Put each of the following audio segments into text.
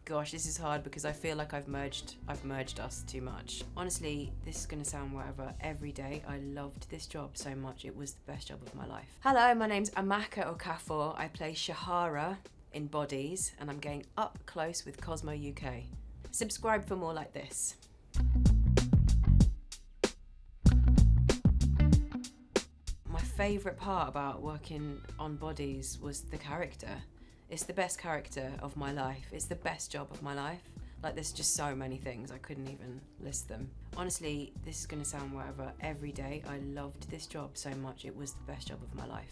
Gosh, this is hard because I feel like I've merged us too much. Honestly, this is gonna sound whatever. Every day, I loved this job so much. It was the best job of my life. Hello, my name's Amaka Okafor. I play Sharaha in Bodies, and I'm getting up close with Cosmo UK. Subscribe for more like this. My favourite part about working on Bodies was the character. It's the best character of my life. It's the best job of my life. Like, there's just so many things, I couldn't even list them. Honestly, this is gonna sound whatever. Every day, I loved this job so much. It was the best job of my life.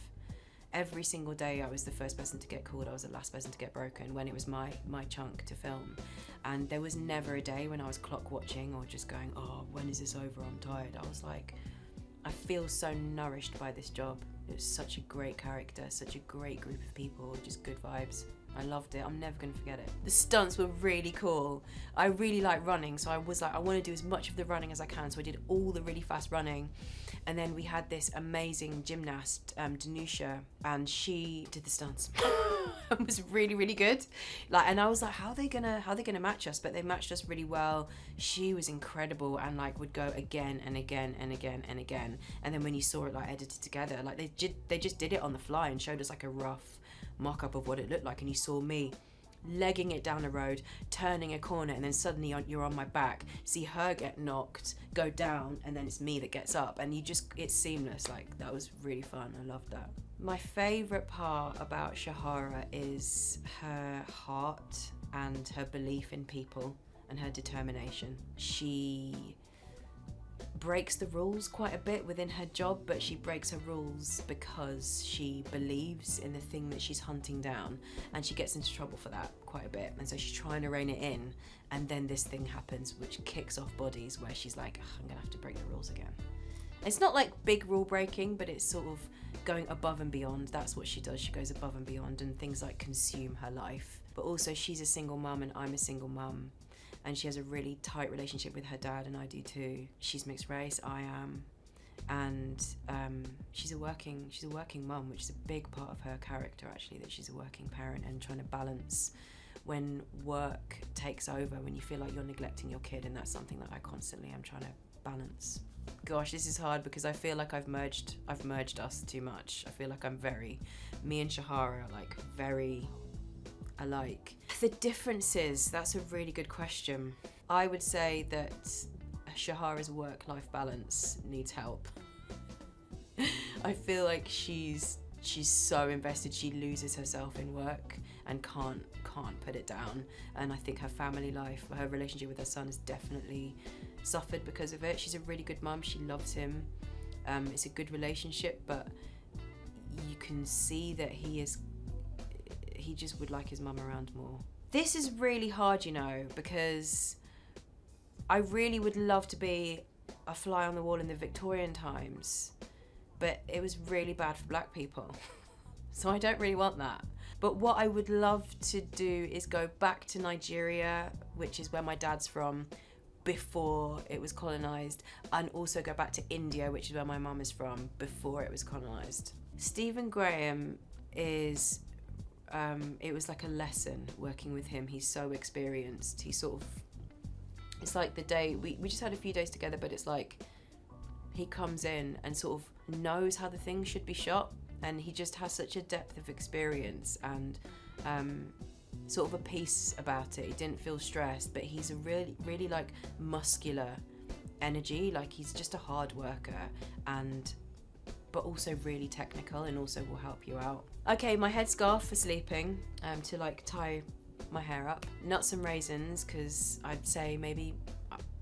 Every single day, I was the first person to get called. I was the last person to get broken when it was my chunk to film. And there was never a day when I was clock watching or just going, oh, when is this over? I'm tired. I was like, I feel so nourished by this job. It was such a great character, such a great group of people, just good vibes. I loved it. I'm never gonna forget it. The stunts were really cool. I really like running, so I was like, I want to do as much of the running as I can. So I did all the really fast running, and then we had this amazing gymnast, Danusha, and she did the stunts. It was really, really good. Like, and I was like, how are they gonna match us? But they matched us really well. She was incredible, and like would go again and again and again and again. And then when you saw it like edited together, like they just did it on the fly and showed us like a rough mock-up of what it looked like, and you saw me legging it down the road, turning a corner, and then suddenly you're on my back, see her get knocked, go down, and then it's me that gets up, and it's seamless. Like, that was really fun. I loved that. My favourite part about Sharaha is her heart and her belief in people and her determination. She breaks the rules quite a bit within her job, but she breaks her rules because she believes in the thing that she's hunting down, and she gets into trouble for that quite a bit, and so she's trying to rein it in, and then this thing happens which kicks off Bodies, where she's like, I'm gonna have to break the rules again. It's not like big rule breaking, but it's sort of going above and beyond. That's what she does. She goes above and beyond, and things like consume her life. But also, she's a single mum and I'm a single mum, and she has a really tight relationship with her dad, and I do too. She's mixed race, I am, and she's a working mum, which is a big part of her character actually, that she's a working parent and trying to balance when work takes over, when you feel like you're neglecting your kid, and that's something that I constantly am trying to balance. Gosh, this is hard because I feel like I've merged us too much. I feel like me and Sharaha are like very alike. The differences, that's a really good question. I would say that Shahara's work-life balance needs help. I feel like she's so invested, she loses herself in work and can't put it down. And I think her family life, her relationship with her son has definitely suffered because of it. She's a really good mum, she loves him. It's a good relationship, but you can see that he just would like his mum around more. This is really hard, you know, because I really would love to be a fly on the wall in the Victorian times, but it was really bad for black people. So I don't really want that. But what I would love to do is go back to Nigeria, which is where my dad's from, before it was colonized, and also go back to India, which is where my mum is from, before it was colonized. Stephen Graham is it was like a lesson working with him. He's so experienced. He sort of, it's like the day, we just had a few days together, but it's like he comes in and sort of knows how the thing should be shot, and he just has such a depth of experience and sort of a peace about it. He didn't feel stressed, but he's a really like muscular energy. Like, he's just a hard worker, but also really technical, and also will help you out. Okay, my headscarf for sleeping, to like tie my hair up. Nuts and raisins, because I'd say maybe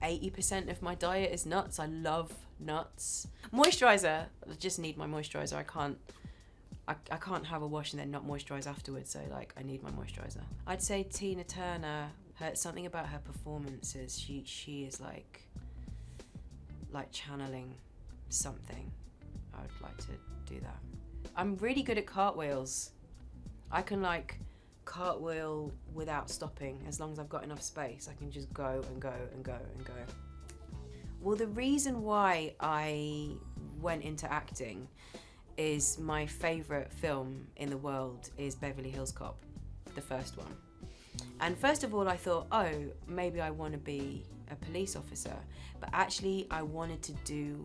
80% of my diet is nuts. I love nuts. Moisturizer, I just need my moisturizer. I can't have a wash and then not moisturize afterwards, so like I need my moisturizer. I'd say Tina Turner, something about her performances, she is like channeling something. I would like to do that. I'm really good at cartwheels. I can like cartwheel without stopping. As long as I've got enough space, I can just go and go and go and go. Well, the reason why I went into acting is my favourite film in the world is Beverly Hills Cop, the first one. And first of all, I thought, oh, maybe I want to be a police officer. But actually, I wanted to do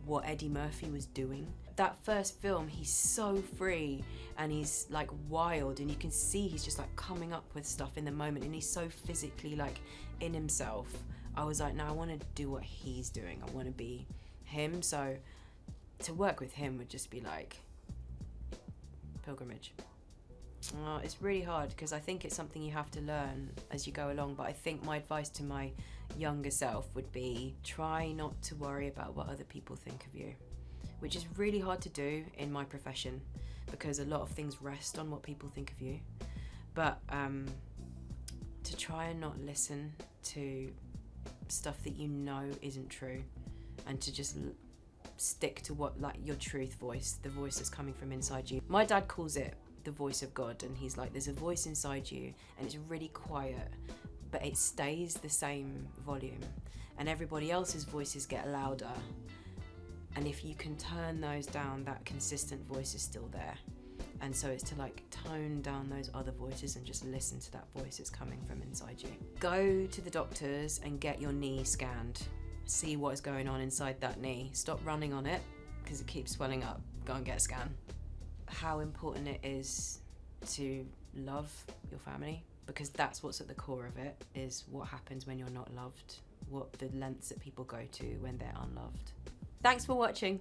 what Eddie Murphy was doing. That first film, he's so free and he's like wild, and you can see he's just like coming up with stuff in the moment, and he's so physically like in himself. I was like, no, I want to do what he's doing. I want to be him. So to work with him would just be like pilgrimage. It's really hard because I think it's something you have to learn as you go along, but I think my advice to my younger self would be try not to worry about what other people think of you, which is really hard to do in my profession because a lot of things rest on what people think of you. But to try and not listen to stuff that you know isn't true, and to just stick to what, like, your truth voice, the voice that's coming from inside you. My dad calls it the voice of God, and he's like, there's a voice inside you and it's really quiet, but it stays the same volume, and everybody else's voices get louder, and if you can turn those down, that consistent voice is still there. And so it's to like tone down those other voices and just listen to that voice that's coming from inside you. Go to the doctors and get your knee scanned. See what is going on inside that knee. Stop running on it because it keeps swelling up. Go and get a scan. How important it is to love your family, because that's what's at the core of it, is what happens when you're not loved, what the lengths that people go to when they're unloved. Thanks for watching.